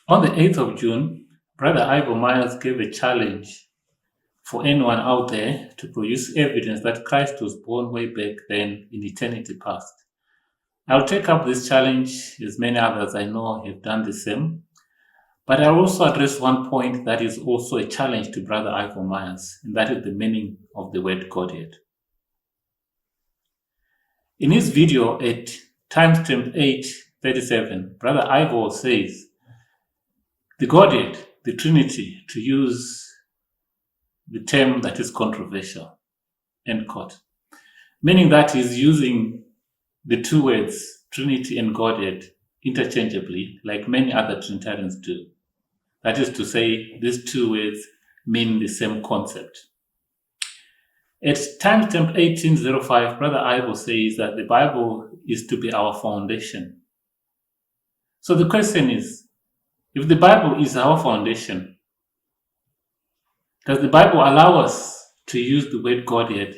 On the 8th of June, Brother Ivor Myers gave a challenge for anyone out there to produce evidence that Christ was born way back then in eternity past. I'll take up this challenge, as many others I know have done the same, but I'll also address one point that is also a challenge to Brother Ivor Myers, and that is the meaning of the word Godhead. In his video at timestamp 8:37, Brother Ivor says, the Godhead, the Trinity, to use the term that is controversial, end quote. Meaning that he's using the two words, Trinity and Godhead, interchangeably, like many other Trinitarians do. That is to say, these two words mean the same concept. At timestamp 1805, Brother Ivor says that the Bible is to be our foundation. So the question is, if the Bible is our foundation, does the Bible allow us to use the word Godhead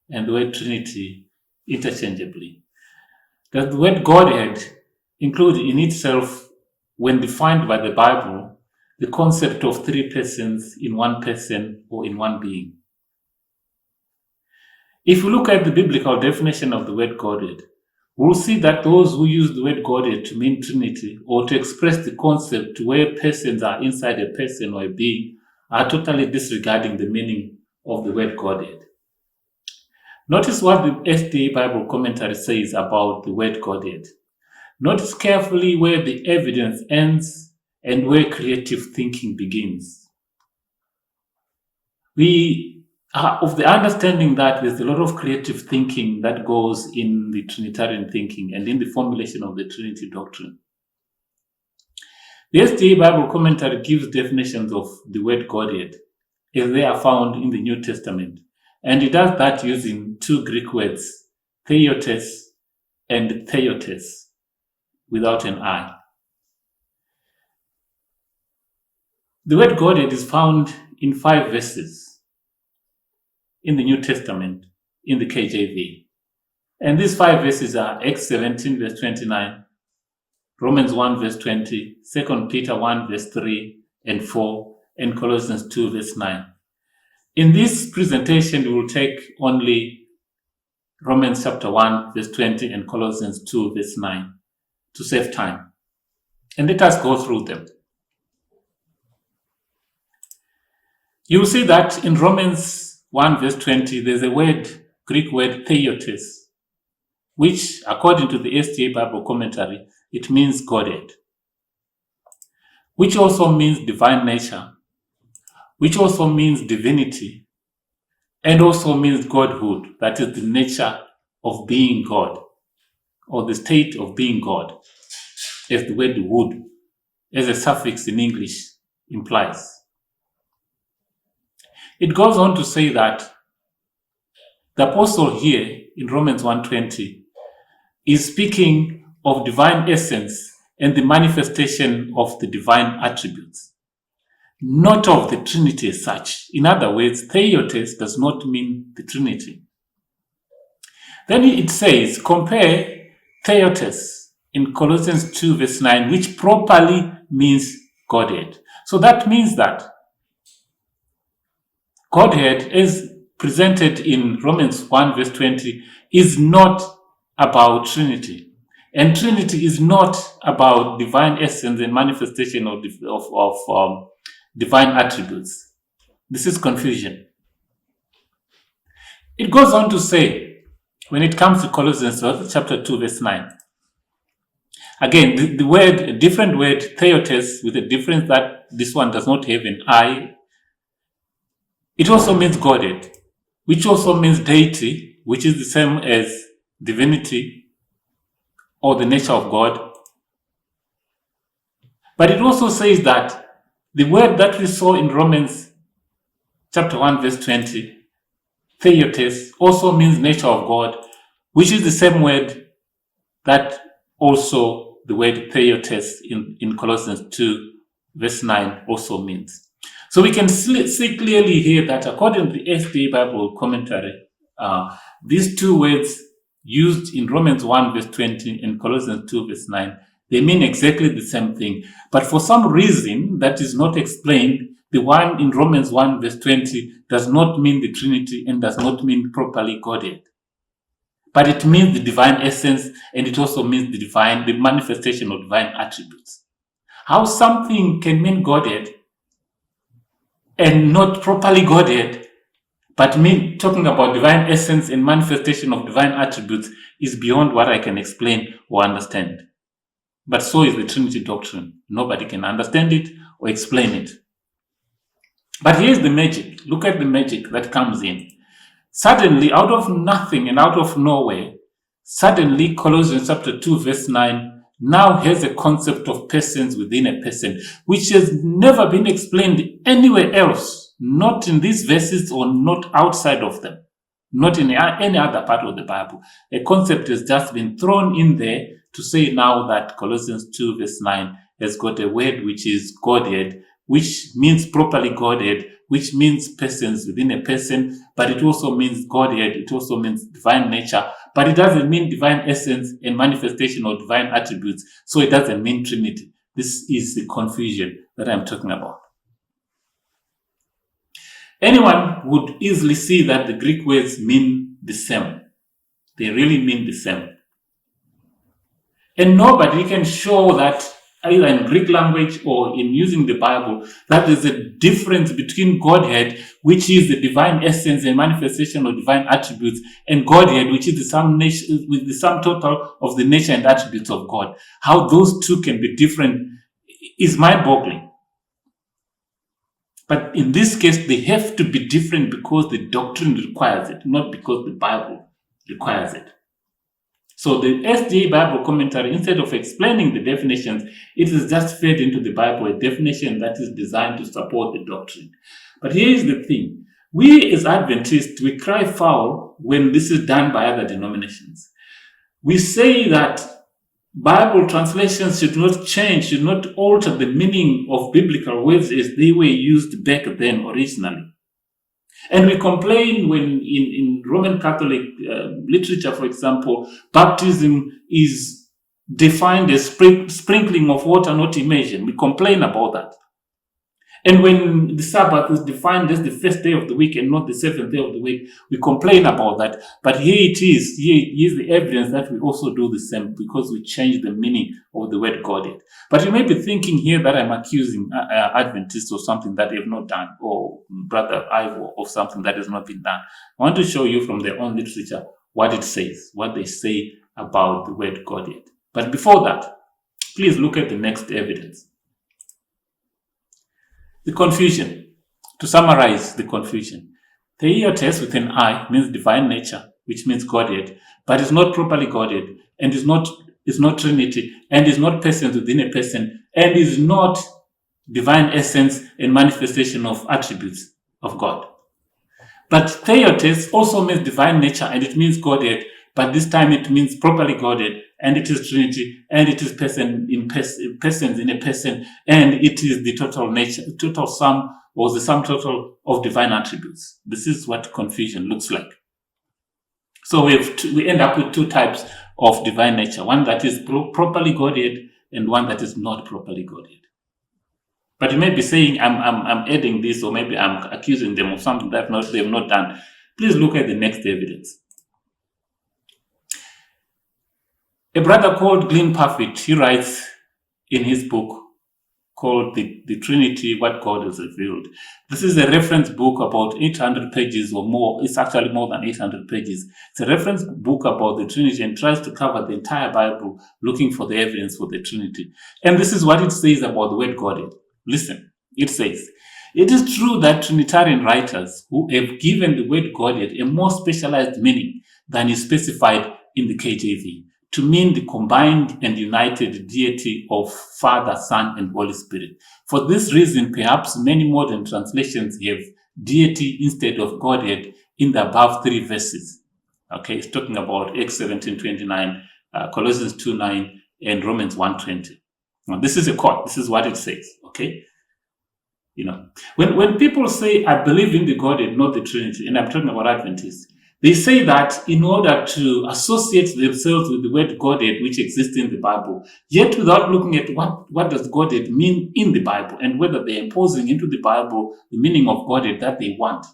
and the word Trinity interchangeably? Does the word Godhead include in itself, when defined by the Bible, the concept of three persons in one person or in one being? If we look at the biblical definition of the word Godhead, we'll see that those who use the word Godhead to mean Trinity or to express the concept where persons are inside a person or a being are totally disregarding the meaning of the word Godhead. Notice what the SDA Bible commentary says about the word Godhead. Notice carefully where the evidence ends and where creative thinking begins. We are of the understanding that there's a lot of creative thinking that goes in the Trinitarian thinking and in the formulation of the Trinity doctrine. The SDA Bible commentary gives definitions of the word Godhead as they are found in the New Testament. And it does that using two Greek words, theotes and theotes, without an I. The word Godhead is found in 5 verses in the New Testament, in the KJV. And these 5 verses are Acts 17, verse 29, Romans 1, verse 20, 2 Peter 1, verse 3 and 4, and Colossians 2, verse 9. In this presentation, we will take only Romans chapter 1, verse 20, and Colossians 2, verse 9, to save time. And let us go through them. You will see that in Romans 1 verse 20, there's a Greek word theotes, which according to the SDA Bible commentary, it means Godhead, which also means divine nature, which also means divinity, and also means godhood, that is the nature of being God, or the state of being God, as the word wood, as a suffix in English implies. It goes on to say that the apostle here in Romans 1:20 is speaking of divine essence and the manifestation of the divine attributes, not of the Trinity as such. In other words, theotes does not mean the Trinity. Then it says, compare theotes in Colossians 2 verse 9, which properly means Godhead. So that means that Godhead, as presented in Romans 1 verse 20, is not about Trinity. And Trinity is not about divine essence and manifestation of divine attributes. This is confusion. It goes on to say, when it comes to Colossians chapter 2 verse 9, again, the word, a different word, theotes, with a difference that this one does not have an I. It also means Godhead, which also means deity, which is the same as divinity or the nature of God. But it also says that the word that we saw in Romans chapter 1 verse 20, theotes, also means nature of God, which is the same word that also the word theotes in Colossians 2 verse 9 also means. So we can see clearly here that according to the SDA Bible commentary, these two words used in Romans 1 verse 20 and Colossians 2 verse 9, They mean exactly the same thing. But for some reason that is not explained, the one in Romans 1 verse 20 does not mean the Trinity and does not mean properly Godhead. But it means the divine essence, and it also means the manifestation of divine attributes. How something can mean Godhead and not properly Godhead, but mean talking about divine essence and manifestation of divine attributes is beyond what I can explain or understand. But so is the Trinity doctrine. Nobody can understand it or explain it. But here's the magic. Look at the magic that comes in. Suddenly, out of nothing and out of nowhere, suddenly Colossians chapter 2 verse 9 now has a concept of persons within a person, which has never been explained anywhere else, not in these verses or not outside of them, not in any other part of the Bible. A concept has just been thrown in there to say now that Colossians 2 verse 9 has got a word which is Godhead, which means properly Godhead, which means persons within a person, but it also means Godhead, it also means divine nature, but it doesn't mean divine essence and manifestation of divine attributes, so it doesn't mean Trinity. This is the confusion that I'm talking about. Anyone would easily see that the Greek words mean the same. They really mean the same. And nobody can show that either in Greek language or in using the Bible, that there's a difference between Godhead, which is the divine essence and manifestation of divine attributes, and Godhead, which is the sum total of the nature and attributes of God. How those two can be different is mind-boggling. But in this case, they have to be different because the doctrine requires it, not because the Bible requires it. So the SDA Bible commentary, instead of explaining the definitions, it is just fed into the Bible a definition that is designed to support the doctrine. But here is the thing. We as Adventists, we cry foul when this is done by other denominations. We say that Bible translations should not change, should not alter the meaning of biblical words as they were used back then originally. And we complain when in Roman Catholic literature, for example, baptism is defined as sprinkling of water, not immersion. We complain about that. And when the Sabbath is defined as the first day of the week and not the seventh day of the week, we complain about that. But here it is. Here is the evidence that we also do the same because we change the meaning of the word Godhead. But you may be thinking here that I'm accusing Adventists of something that they have not done, or Brother Ivor of something that has not been done. I want to show you from their own literature what it says, what they say about the word Godhead. But before that, please look at the next evidence. The confusion. To summarize the confusion. Theotes with an I means divine nature, which means Godhead, but is not properly Godhead, and is not Trinity, and is not persons within a person, and is not divine essence and manifestation of attributes of God. But Theotes also means divine nature, and it means Godhead, but this time it means properly Godhead, and it is Trinity, and it is persons in a person, and it is the total sum, or the sum total of divine attributes. This is what confusion looks like. So we end up with two types of divine nature, one that is properly Godhead and one that is not properly Godhead. But you may be saying, I'm adding this, or maybe I'm accusing them of something that they have not done. Please look at the next evidence. A brother called Glenn Parfitt, he writes in his book called the Trinity, What God Has Revealed. This is a reference book about 800 pages or more. It's actually more than 800 pages. It's a reference book about the Trinity and tries to cover the entire Bible, looking for the evidence for the Trinity. And this is what it says about the word Godhead. Listen, it says, it is true that Trinitarian writers who have given the word Godhead a more specialized meaning than is specified in the KJV, to mean the combined and united deity of Father, Son, and Holy Spirit. For this reason, perhaps many modern translations have deity instead of Godhead in the above three verses. Okay, it's talking about Acts 17:29, Colossians 2:9, and Romans 1:20. Now, this is a quote. This is what it says. Okay, you know, when people say I believe in the Godhead, not the Trinity, and I'm talking about Adventists, They say that in order to associate themselves with the word Godhead, which exists in the Bible, yet without looking at what does Godhead mean in the Bible and whether they're imposing into the Bible the meaning of Godhead that they want.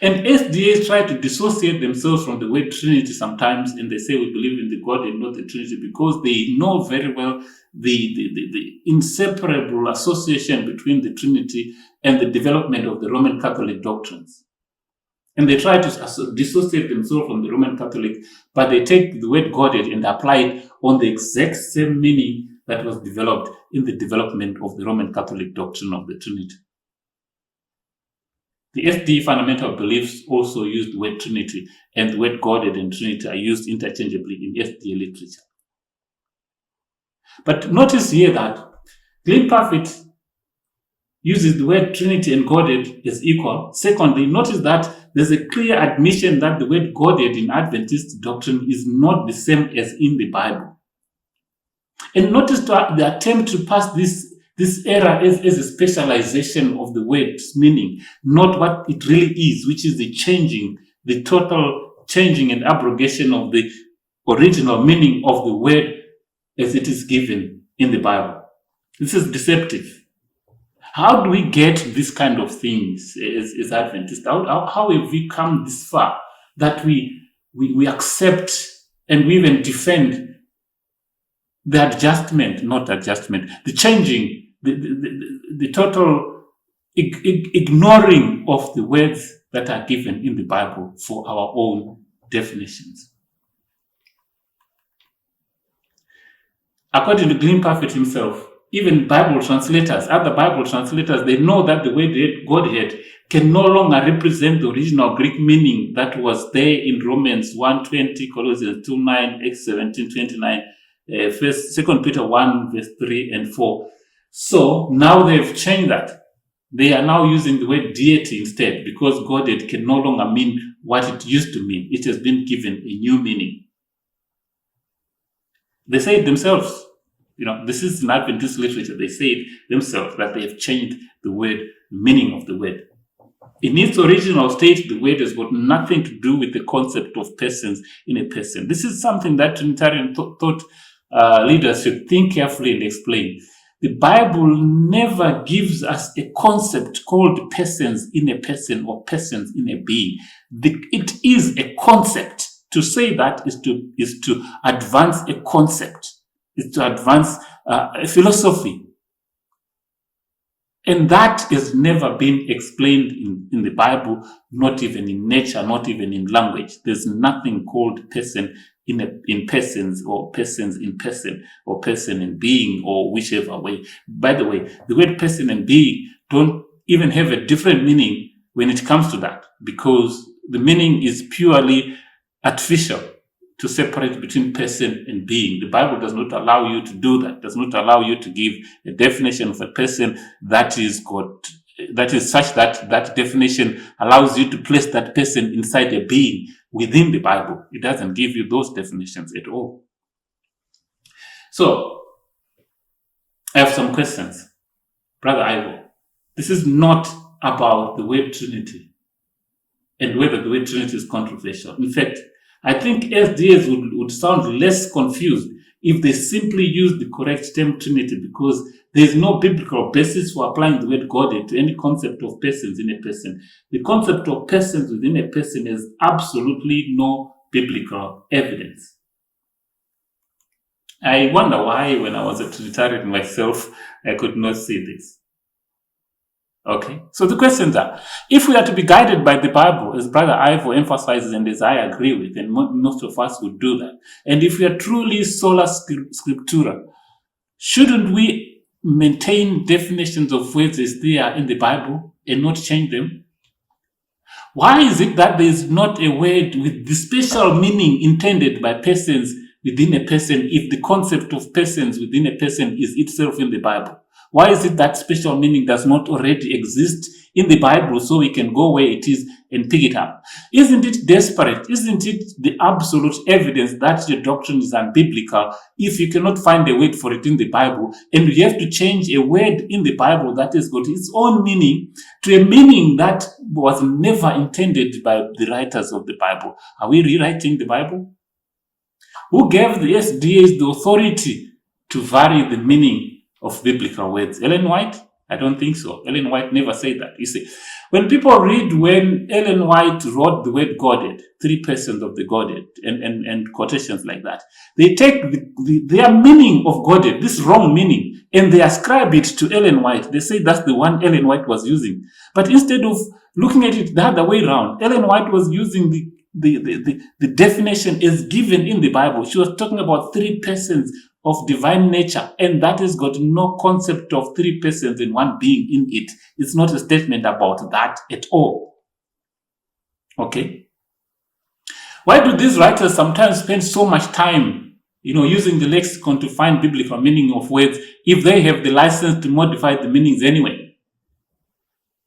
And SDAs try to dissociate themselves from the word Trinity sometimes, and they say we believe in the Godhead, not the Trinity, because they know very well the inseparable association between the Trinity and the development of the Roman Catholic doctrines. And they try to dissociate themselves from the Roman Catholic, but they take the word Godhead and apply it on the exact same meaning that was developed in the development of the Roman Catholic doctrine of the Trinity. The SD fundamental beliefs also use the word Trinity, and the word Godhead and Trinity are used interchangeably in SDA literature. But notice here that Glenn Parfit uses the word Trinity and Godhead as equal. Secondly, notice that there's a clear admission that the word Godhead in Adventist doctrine is not the same as in the Bible. And notice the attempt to pass this error as a specialization of the word's meaning, not what it really is, which is the total changing and abrogation of the original meaning of the word as it is given in the Bible. This is deceptive. How do we get this kind of things as Adventists? How have we come this far that we accept and we even defend the the changing, the total ignoring of the words that are given in the Bible for our own definitions? According to Glenn Parfit himself, even other Bible translators, they know that the word Godhead can no longer represent the original Greek meaning that was there in Romans 1:20, Colossians 2:9, Acts 17:29, 2 Peter 1, verse 3 and 4. So now they've changed that. They are now using the word deity instead, because Godhead can no longer mean what it used to mean. It has been given a new meaning. They say it themselves. This is in Adventist literature. They say it themselves that they have changed the meaning of the word. In its original state, the word has got nothing to do with the concept of persons in a person. This is something that Trinitarian thought leaders should think carefully and explain. The Bible never gives us a concept called persons in a person or persons in a being. It is a concept. To say that is to advance a concept, is to advance a philosophy. And that has never been explained in the Bible, not even in nature, not even in language. There's nothing called person in persons, or persons in person, or person in being, or whichever way. By the way, the word person and being don't even have a different meaning when it comes to that, because the meaning is purely artificial to separate between person and being. The Bible does not allow you to do that, does not allow you to give a definition of a person that is such that that definition allows you to place that person inside a being within the Bible. It doesn't give you those definitions at all. So, I have some questions. Brother Ivor, this is not about the word Trinity and whether the word Trinity is controversial. In fact, I think SDAs would sound less confused if they simply use the correct term Trinity, because there is no biblical basis for applying the word Godhead to any concept of persons in a person. The concept of persons within a person has absolutely no biblical evidence. I wonder why, when I was a Trinitarian myself, I could not see this. Okay, so the questions are, if we are to be guided by the Bible, as Brother Ivor emphasizes and as I agree with, and most of us would do that, and if we are truly sola scriptura, shouldn't we maintain definitions of words as they are in the Bible and not change them? Why is it that there is not a word with the special meaning intended by persons within a person if the concept of persons within a person is itself in the Bible? Why is it that special meaning does not already exist in the Bible so we can go where it is and pick it up. Isn't it desperate? Isn't it the absolute evidence that your doctrine is unbiblical if you cannot find a word for it in the Bible, and you have to change a word in the Bible that has got its own meaning to a meaning that was never intended by the writers of the Bible? Are we rewriting the Bible? Who gave the SDAs the authority to vary the meaning of biblical words? Ellen White? I don't think so. Ellen White never said that. You see, when people read when Ellen White wrote the word Godhead, 3 persons of the Godhead, and quotations like that, they take their meaning of Godhead, this wrong meaning, and they ascribe it to Ellen White. They say that's the one Ellen White was using. But instead of looking at it the other way around, Ellen White was using the definition as given in the Bible. She was talking about 3 persons of divine nature, and that has got no concept of 3 persons and 1 being in it. It's not a statement about that at all. Okay? Why do these writers sometimes spend so much time, using the lexicon to find biblical meaning of words if they have the license to modify the meanings anyway?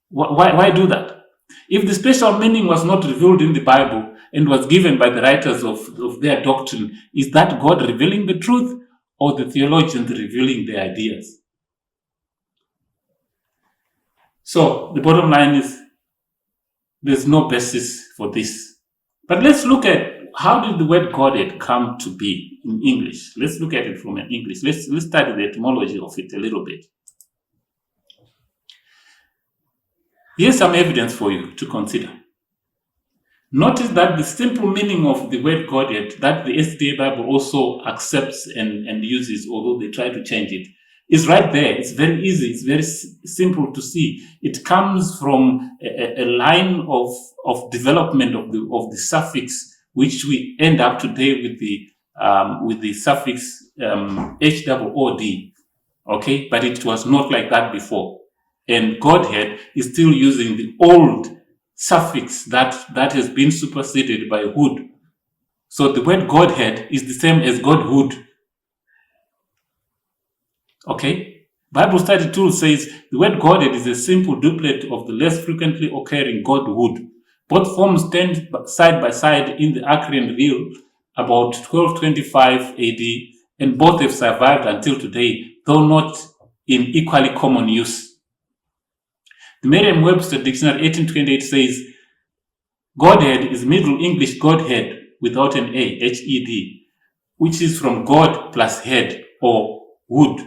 Why do that? If the special meaning was not revealed in the Bible and was given by the writers of their doctrine, is that God revealing the truth, or the theologians revealing their ideas? So the bottom line is there's no basis for this. But let's look at how did the word Godhead come to be in English. Let's look at it from an English. Let's study the etymology of it a little bit. Here's some evidence for you to consider. Notice that the simple meaning of the word Godhead that the SDA Bible also accepts and uses, although they try to change it, is right there. It's very easy. It's very simple to see. It comes from a line of development of the suffix, which we end up today with the suffix HOOD. Okay, but it was not like that before. And Godhead is still using the old suffix that has been superseded by hood. So the word Godhead is the same as Godhood. Okay? Bible Study Tool says the word Godhead is a simple duplet of the less frequently occurring Godhood. Both forms stand side by side in the Archean real about 1225 AD, and both have survived until today, though not in equally common use. The Merriam-Webster Dictionary 1828 says, Godhead is Middle English Godhead without an A, H-E-D, which is from God plus head or wood,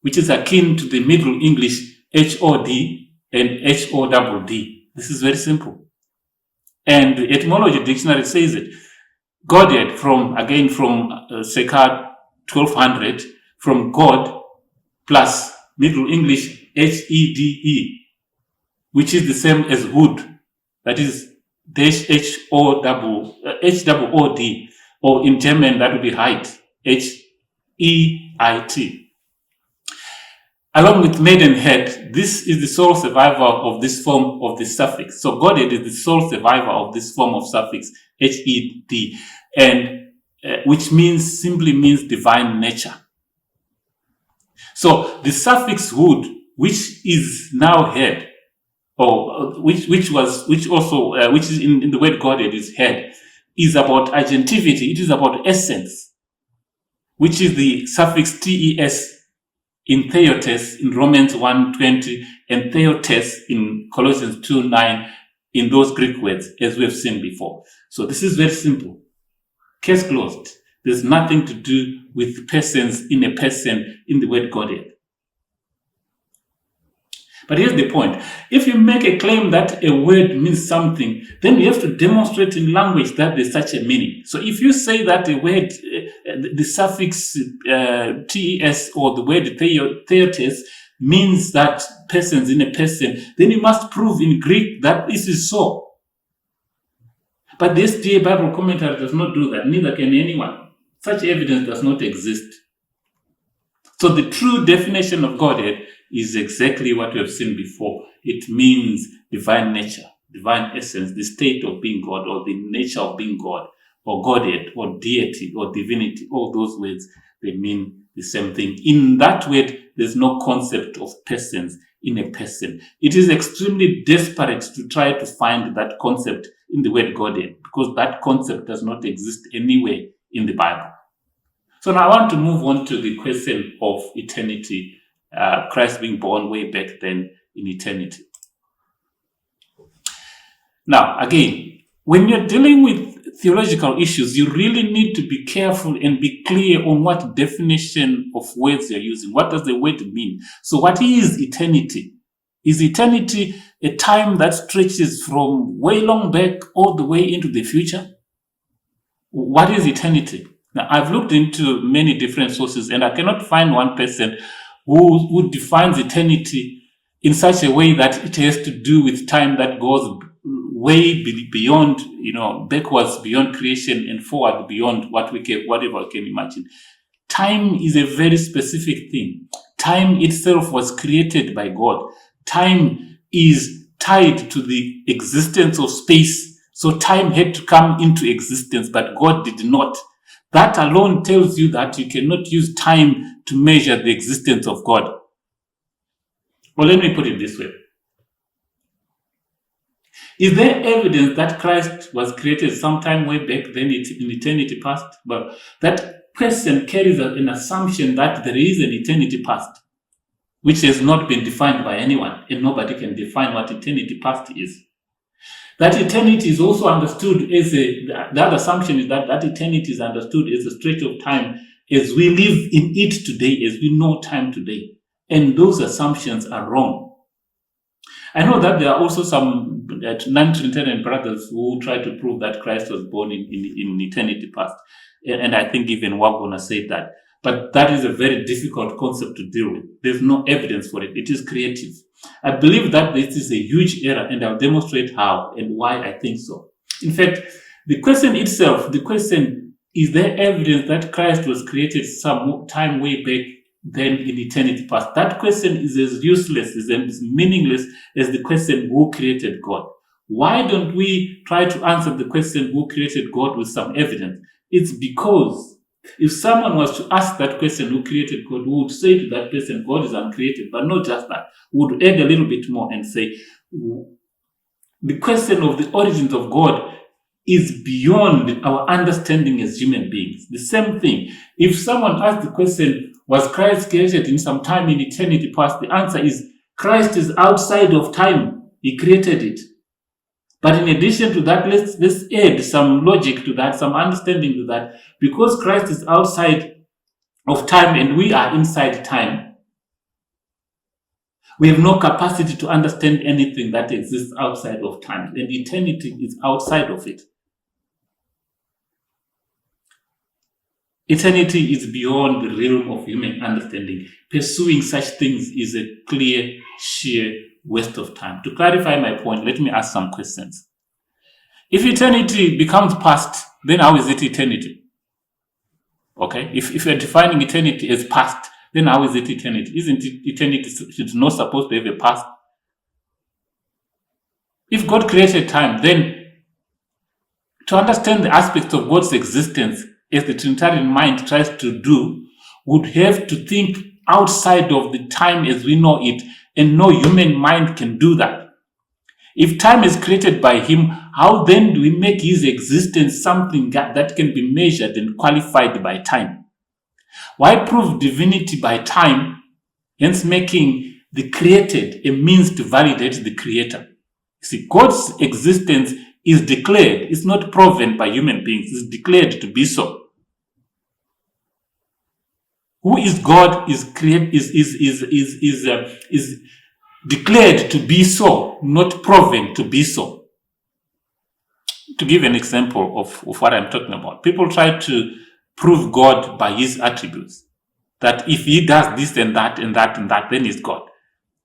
which is akin to the Middle English H-O-D and H-O-D-D. This is very simple. And the Etymology Dictionary says it. Godhead from circa 1200, from God plus Middle English H-E-D-E, which is the same as hood, that is dash H-O-O-D, or in German that would be height, H-E-I-T. Along with maidenhead, this is the sole survivor of this form of the suffix. So Godhead is the sole survivor of this form of suffix, H-E-D, and which simply means divine nature. So the suffix hood, which is now head, or which is in the word Godhead is head, is about agentivity. It is about essence, which is the suffix tes in theotes in Romans 1:20 and theotes in Colossians 2:9 in those Greek words, as we have seen before. So this is very simple. Case closed. There's nothing to do with persons in a person in the word Godhead. But here's the point. If you make a claim that a word means something, then you have to demonstrate in language that there's such a meaning. So if you say that a word, the suffix tes or the word theotes means that persons in a person, then you must prove in Greek that this is so. But the SDA Bible commentary does not do that, neither can anyone. Such evidence does not exist. So the true definition of Godhead is exactly what we have seen before. It means divine nature, divine essence, the state of being God, or the nature of being God, or Godhead, or deity, or divinity. All those words, they mean the same thing. In that word, there's no concept of persons in a person. It is extremely desperate to try to find that concept in the word Godhead, because that concept does not exist anywhere in the Bible. So now I want to move on to the question of eternity, Christ being born way back then in eternity. Now, again, when you're dealing with theological issues, you really need to be careful and be clear on what definition of words you're using. What does the word mean? So what is eternity? Is eternity a time that stretches from way long back all the way into the future? What is eternity? Now, I've looked into many different sources and I cannot find one person who defines eternity in such a way that it has to do with time that goes way beyond, backwards beyond creation and forward beyond whatever we can imagine. Time is a very specific thing. Time itself was created by God. Time is tied to the existence of space. So time had to come into existence, but God did not. That alone tells you that you cannot use time to measure the existence of God. Well, let me put it this way. Is there evidence that Christ was created sometime way back then in eternity past? But that question carries an assumption that there is an eternity past, which has not been defined by anyone, and nobody can define what eternity past is. That eternity is also understood as the other assumption is that eternity is understood as a stretch of time as we live in it today, as we know time today. And those assumptions are wrong. I know that there are also some non-Trinitarian brothers who try to prove that Christ was born in eternity past. And I think even Wagner said that. But that is a very difficult concept to deal with. There's no evidence for it. It is creative. I believe that this is a huge error, and I'll demonstrate how and why I think so. In fact, the question itself, is there evidence that Christ was created some time way back then in eternity past? That question is as useless, as meaningless as the question, who created God? Why don't we try to answer the question, who created God, with some evidence? It's because if someone was to ask that question, who created God, we would say to that person, God is uncreated. But not just that. We would add a little bit more and say, the question of the origins of God is beyond our understanding as human beings. The same thing. If someone asked the question, was Christ created in some time in eternity past? The answer is, Christ is outside of time. He created it. But in addition to that, let's add some logic to that, some understanding to that. Because Christ is outside of time and we are inside time, we have no capacity to understand anything that exists outside of time. And eternity is outside of it. Eternity is beyond the realm of human understanding. Pursuing such things is a clear, sheer waste of time. To clarify my point, let me ask some questions. If eternity becomes past, then how is it eternity? Okay, if you're defining eternity as past, then how is it eternity? Isn't eternity not supposed to have a past? If God created time, then to understand the aspects of God's existence, as the Trinitarian mind tries to do, would have to think outside of the time as we know it, and no human mind can do that. If time is created by Him, how then do we make His existence something that can be measured and qualified by time? Why prove divinity by time, hence making the created a means to validate the creator? You see, God's existence is declared. It's not proven by human beings. It's declared to be so. Who is God is declared to be so, not proven to be so. To give an example of what I'm talking about, people try to prove God by His attributes. That if He does this and that and that and that, then He's God.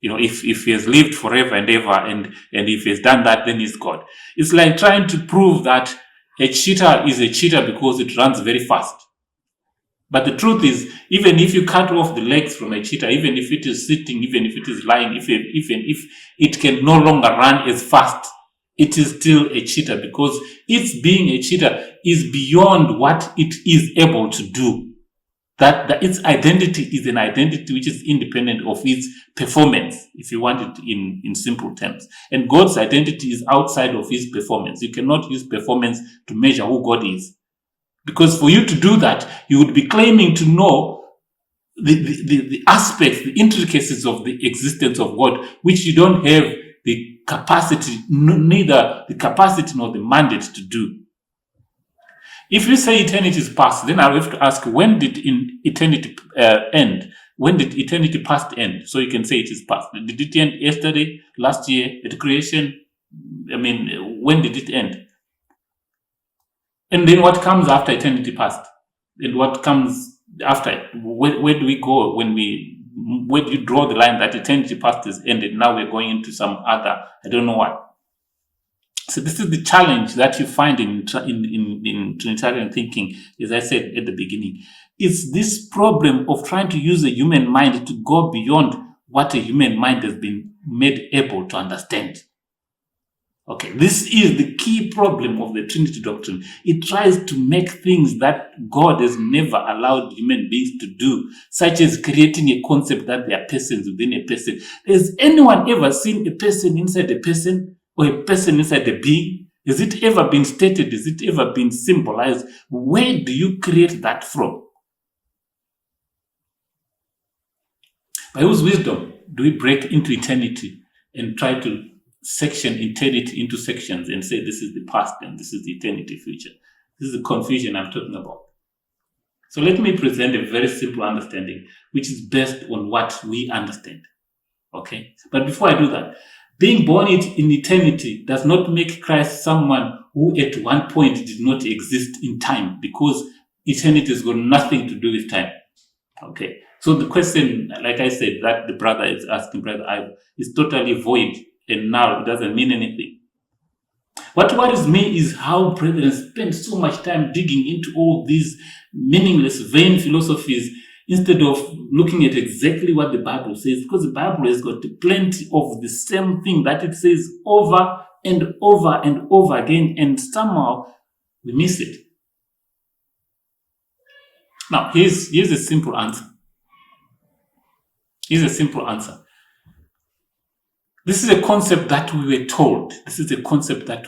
If He has lived forever and ever and if He has done that, then He's God. It's like trying to prove that a cheetah is a cheetah because it runs very fast. But the truth is, even if you cut off the legs from a cheetah, even if it is sitting, even if it is lying, even if it can no longer run as fast, it is still a cheetah, because its being a cheetah is beyond what it is able to do. that its identity is an identity which is independent of its performance, if you want it in simple terms. And God's identity is outside of his performance. You cannot use performance to measure who God is. Because for you to do that, you would be claiming to know the aspects, the intricacies of the existence of God, which you don't have the capacity, neither the capacity nor the mandate to do. If you say eternity is past, then I have to ask, when did eternity end? When did eternity past end? So you can say it is past. Did it end yesterday, last year, at creation? I mean, when did it end? And then what comes after eternity past? And what comes after it? Where do we go where do you draw the line that eternity past is ended? Now we're going into some other, I don't know what. So this is the challenge that you find in Trinitarian thinking, as I said at the beginning. It's this problem of trying to use a human mind to go beyond what a human mind has been made able to understand. Okay, this is the key problem of the Trinity doctrine. It tries to make things that God has never allowed human beings to do, such as creating a concept that there are persons within a person. Has anyone ever seen a person inside a person, or a person inside a being? Has it ever been stated? Has it ever been symbolized? Where do you create that from? By whose wisdom do we break into eternity and try to section eternity into sections and say this is the past and this is the eternity future? This is the confusion I'm talking about. So let me present a very simple understanding, which is based on what we understand. Okay? But before I do that, being born in eternity does not make Christ someone who at one point did not exist in time, because eternity has got nothing to do with time. Okay? So the question, like I said, that the brother is asking, Brother Ivor, is totally void, and now it doesn't mean anything. What worries me is how brethren spend so much time digging into all these meaningless, vain philosophies instead of looking at exactly what the Bible says, because the Bible has got plenty of the same thing that it says over and over and over again, and somehow we miss it. Now, here's a simple answer. Here's a simple answer. This is a concept that we were told. This is a concept that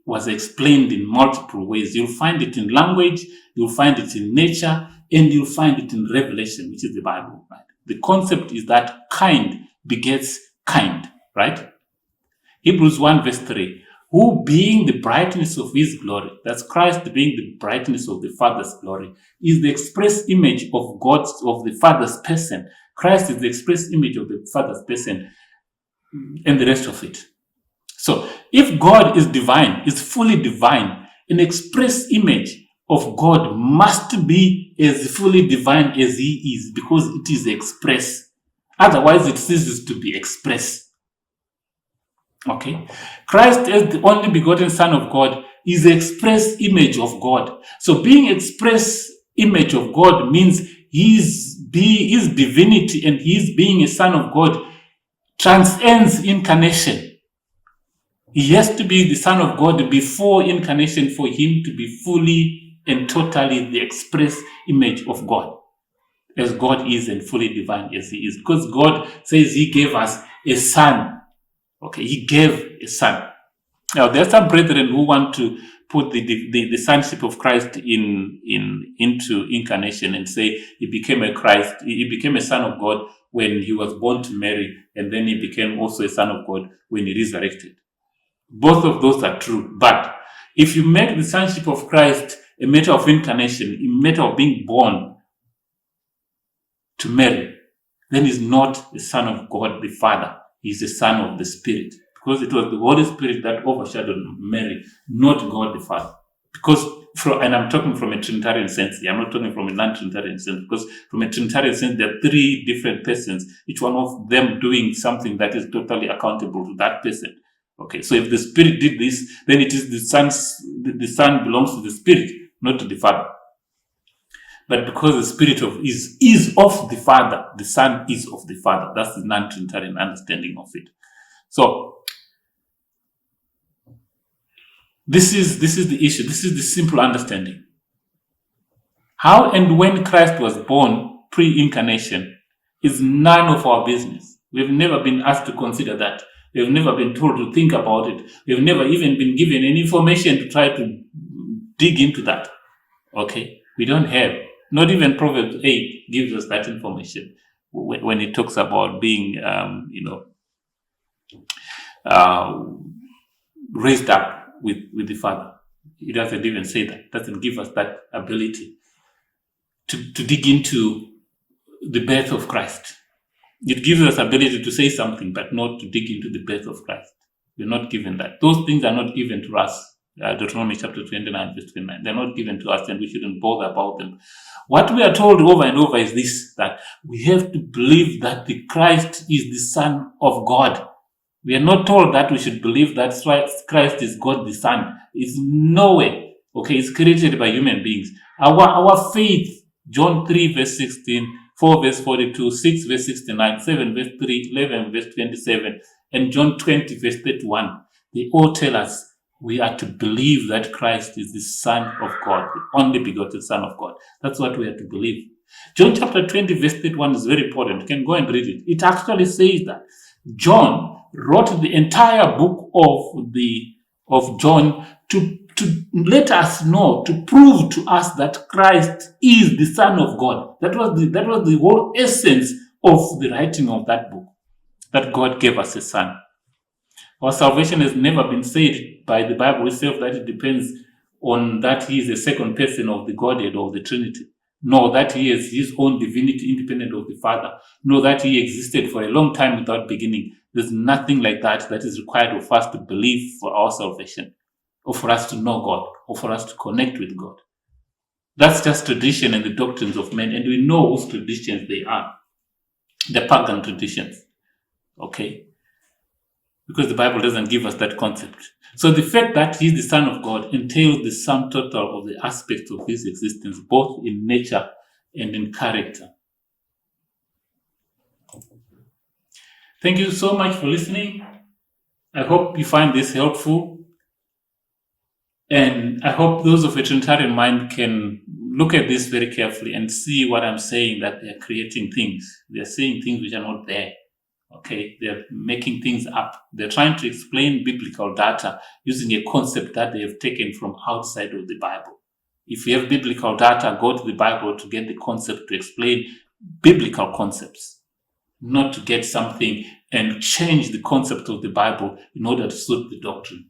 was explained in multiple ways. You'll find it in language, you'll find it in nature, and you'll find it in Revelation, which is the Bible. Right? The concept is that kind begets kind, right? Hebrews 1 verse 3. Who being the brightness of his glory, that's Christ being the brightness of the Father's glory, is the express image of the Father's person. Christ is the express image of the Father's person, and the rest of it. So, if God is divine, is fully divine, an express image of God must be as fully divine as he is, because it is express. Otherwise, it ceases to be express. Okay? Christ, as the only begotten Son of God, is the express image of God. So, being express image of God means his divinity and his being a Son of God transcends incarnation. He has to be the Son of God before incarnation for him to be fully and totally the express image of God, as God is and fully divine as he is. Because God says he gave us a son. Okay, he gave a son. Now, there are some brethren who want to put the sonship of Christ into incarnation and say he became a son of God when he was born to Mary, and then he became also a son of God when he resurrected. Both of those are true. But if you make the sonship of Christ a matter of incarnation, a matter of being born to Mary, then he's not the Son of God the Father. He's the Son of the Spirit. Because it was the Holy Spirit that overshadowed Mary, not God the Father. And I'm talking from a Trinitarian sense here. I'm not talking from a non-Trinitarian sense, because from a Trinitarian sense, there are three different persons, each one of them doing something that is totally accountable to that person. Okay, so if the Spirit did this, then it is the Son belongs to the Spirit, not to the Father. But because the Spirit is of the Father, the Son is of the Father. That's the non-Trinitarian understanding of it. So, this is the issue. This is the simple understanding. How and when Christ was born pre-incarnation is none of our business. We've never been asked to consider that. We've never been told to think about it. We've never even been given any information to try to dig into that. Okay? We don't have. Not even Proverbs 8 gives us that information when it talks about being, raised up with the Father. It doesn't even say that. It doesn't give us that ability to dig into the birth of Christ. It gives us ability to say something, but not to dig into the birth of Christ. We're not given that. Those things are not given to us. Deuteronomy chapter 29, verse 29. They're not given to us, and we shouldn't bother about them. What we are told over and over is this, that we have to believe that the Christ is the Son of God. We are not told that we should believe that Christ is God the Son. It's no way. Okay, it's created by human beings. Our faith, John 3, verse 16, 4, verse 42, 6, verse 69, 7, verse 3, 11, verse 27, and John 20, verse 31, they all tell us we are to believe that Christ is the Son of God, the only begotten Son of God. That's what we are to believe. John chapter 20, verse 31 is very important. You can go and read it. It actually says that John wrote the entire book of John to let us know, to prove to us that Christ is the Son of God. That was the whole essence of the writing of that book, that God gave us a Son. Our salvation has never been said by the Bible itself that it depends on that he is a second person of the Godhead or the Trinity. No, that he has his own divinity independent of the Father. No, that he existed for a long time without beginning. There's nothing like that is required of us to believe for our salvation, or for us to know God, or for us to connect with God. That's just tradition and the doctrines of men, and we know whose traditions they are. The pagan traditions. Okay? Because the Bible doesn't give us that concept. So the fact that he is the Son of God entails the sum total of the aspects of his existence, both in nature and in character. Thank you so much for listening. I hope you find this helpful. And I hope those of a Trinitarian mind can look at this very carefully and see what I'm saying, that they're creating things. They're saying things which are not there. Okay, they're making things up. They're trying to explain biblical data using a concept that they have taken from outside of the Bible. If you have biblical data, go to the Bible to get the concept to explain biblical concepts, not to get something and change the concept of the Bible in order to suit the doctrine.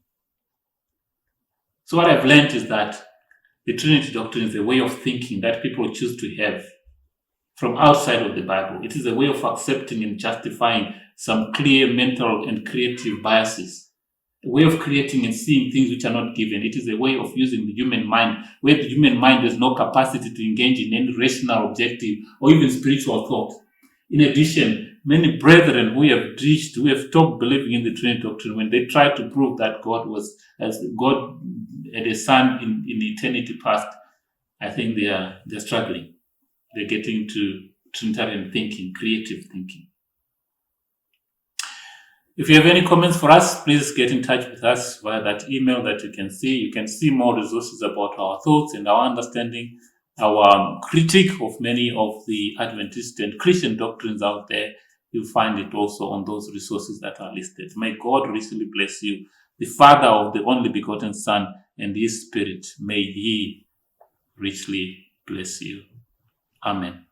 So what I've learned is that the Trinity doctrine is a way of thinking that people choose to have from outside of the Bible. It is a way of accepting and justifying some clear mental and creative biases, a way of creating and seeing things which are not given. It is a way of using the human mind, where the human mind has no capacity to engage in any rational, objective, or even spiritual thought. In addition, many brethren who have stopped believing in the Trinity doctrine, when they try to prove that God had a son in eternity past, I think they're struggling. They're getting to Trinitarian thinking, creative thinking. If you have any comments for us, please get in touch with us via that email that you can see. You can see more resources about our thoughts and our understanding, our critique of many of the Adventist and Christian doctrines out there. You'll find it also on those resources that are listed. May God richly bless you, the Father of the only begotten Son and his Spirit. May he richly bless you. Amen.